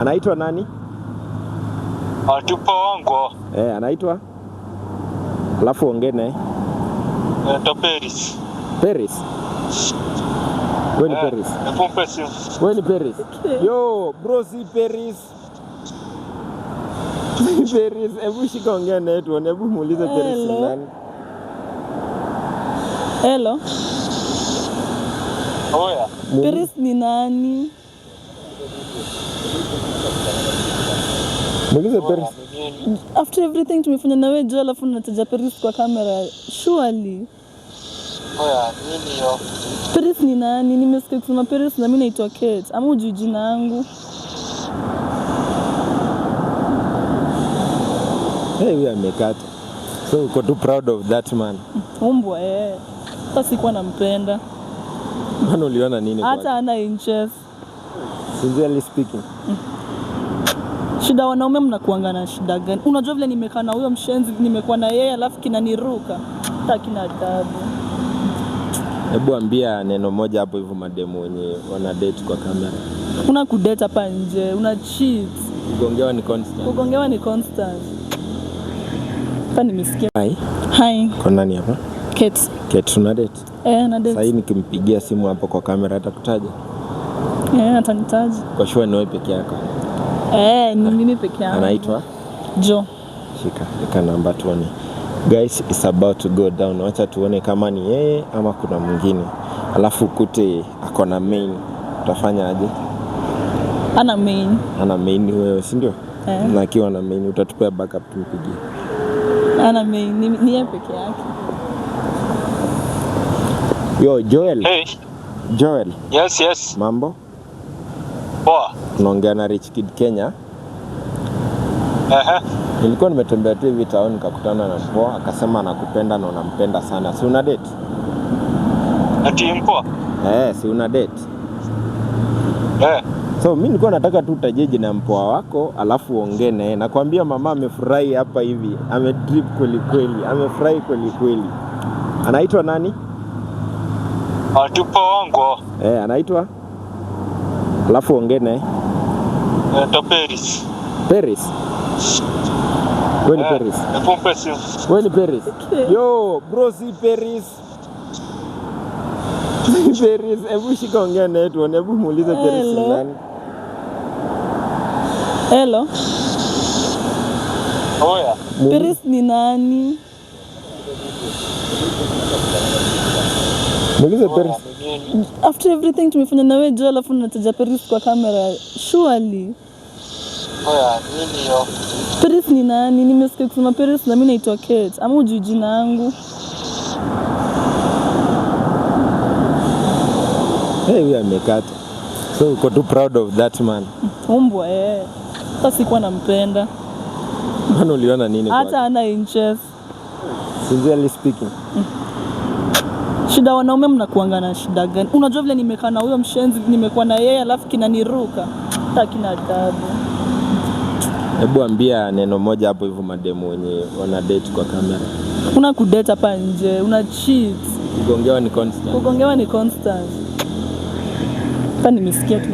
Anaitwa nani? Tupo wangu. Anaitwa? Alafu ongea naye. Paris. Paris. Wewe ni Paris. Wewe ni Paris. Yo, bro, si Paris. Paris, hebu shika ongea naye tu, hebu muulize Paris ni nani? Hello. Oya. Paris ni nani? Muulize Paris. After everything tumefanya na wewe Joel, alafu unataja Paris kwa kamera. Surely. Oya, nini hiyo? Paris ni nani? Nimesikia kusema Paris na mimi naitwa Kate. Ama hujui jina langu? We amekata. So uko too proud of that man. Umbwa Sasa sikuwa nampenda. Maana uliona nini kwake? Hata ana interest. Sincerely speaking. Shida wanaume mnakuanga na shida gani? Unajua vile nimekaa na huyo mshenzi, nimekuwa na yeye alafu kinaniruka. Hata kina adabu. Hebu ambia neno moja hapo hivyo mademu wenye wana date kwa kamera. Una kudate hapa nje, una cheat. Kugongewa ni constant. Kugongewa ni constant. Hapa nimesikia. Hi. Kwa nani hapa? Kate. Kate una date? Na date. Sasa nikimpigia simu hapo kwa kamera atakutaja? Atanitaja. Kwa sure ni wewe peke yako? Ni mimi peke yangu. Anaitwa? Jo. Shika namba tuone. Guys, it's about to go down. Wacha tuone kama ni yeye ama kuna mwingine. Alafu kute ako na main. Utafanya aje? Ana main. Ana main wewe, si ndio? Na akiwa na main utatupea backup tumpigie. Ana main ni yeye peke yake. Yo, Joel. Hey. Joel. Yes. Mambo? Poa. Unaongea na Rich Kid Kenya. Nilikuwa nimetembea tu hivi town nikakutana na Mpoa, akasema anakupenda na unampenda sana. Si una date? Ati Mpoa? Si una date? So mimi nilikuwa nataka tu utaje jina Mpoa wako, alafu ongee naye. Nakwambia mama amefurahi hapa hivi. Amedrip kweli kweli. Amefurahi kweli kweli. Anaitwa nani? Tupo wangu. Anaitwa? Alafu ongee naye. Paris. Paris. Wewe ni Paris. Wewe ni Paris. Yo, bro, si Paris. Paris, hebu shika ongea naye tu, hebu muulize Paris ni nani? Hello. Oya. Paris ni nani? Muulize Paris. After everything tumefanya na wewe Joel, alafu unataja Paris kwa kamera. Surely. Oya, nini hiyo? Paris ni nani? Nimesikia kusema Paris na mimi naitwa Kate. Ama hujui jina langu? We amekata. So uko too proud of that man. Umbwa Sasa sikuwa nampenda. Maana uliona nini kwake? Hata ana interest. Sincerely speaking. Shida wanaume mnakuanga na shida gani? Unajua vile nimekaa na huyo mshenzi, nimekuwa na yeye alafu kinaniruka. Hata kina adabu. Hebu ambia neno moja hapo hivyo mademu wenye wana date kwa kamera. Una kudate hapa nje, una cheat. Kugongewa ni constant. Kugongewa ni constant. Hapa nimesikia tu.